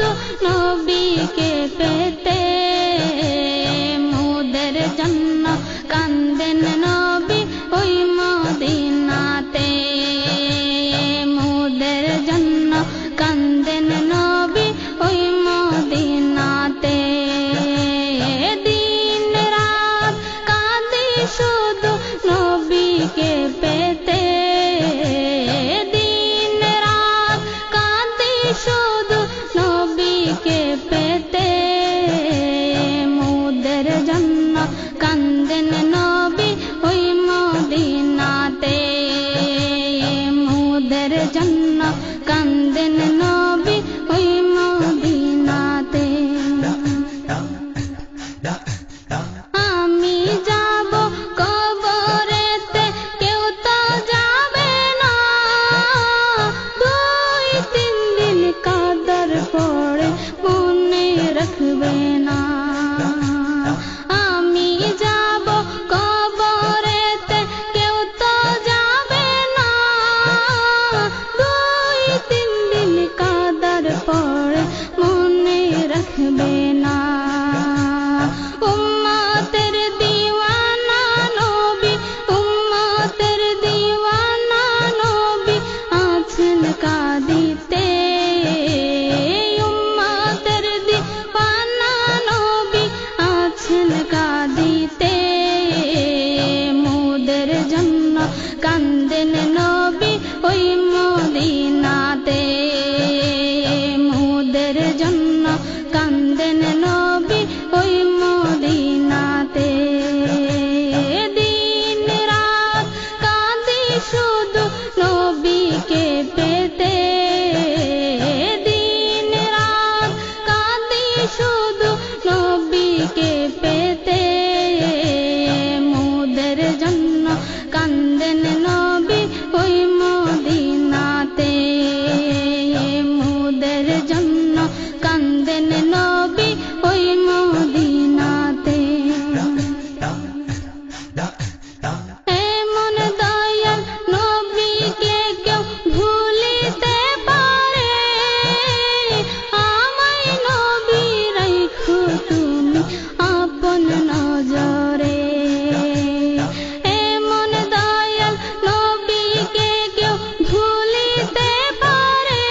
শুধু নবীকে পেতে মোদের জন্য কান্দেন নবী ওই মদিনাতে মোদের জন্য কান্দেন নবী ওই মদিনাতে দিন রাত কাঁদি শুধু নবীকে পেতে দিন রাত কাঁদি শুধু নবীকে পেতে মোদের জন্য কান্দেন নবী ওই মদিনাতে মোদের জন্য কান্দেন নবী ওই মদিনাতে আমি যাব কবরেতে কেউ তো যাবে না 2-3 দিন কাদর পড়ে মনে রাখবে না আমি যাব কবরেতে কেউ তো যাবে না 2-3 দিন কাদর পড়ে মনে রাখবে না উম্মতের দিওয়ানা নবী উম্মতের দিওয়ানা নবী আছেন কাঁদিতে উম্মতের দিওয়ানা নবী আছেন কাঁদিতে মোদের জন্য কান্দেন নবী ওই মদিনাতে মোদের জন্য কান্দেন নবী ওই মদিনাতে দিন রাত কাঁদি শুধু নবীকে পেতে দিন রাত কাঁদি শুধু নবীকে পেতে মোদের জন্য কান্দেন নবী ওই মদিনাতে মোদের জন্য কান্দেন নবী ওই মদিনাতে এমন দয়াল নবীকে কেউ ভুলিতে পারে আমায় নবী রাখো তুমি আপন নজরে এমন দয়াল নবীকে কেউ ভুলিতে পারে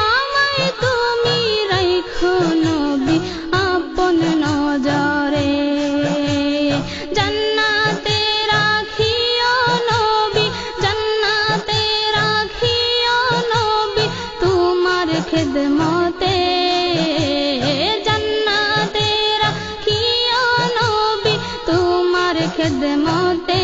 আমায় তুমি রাখো নবী আপন নজরে জান্নাতে রাখিও নবী জান্নাতে রাখিও নবী তোমার খিদমতে জান্নাতে রাখিও নবী তোমার খিদমতে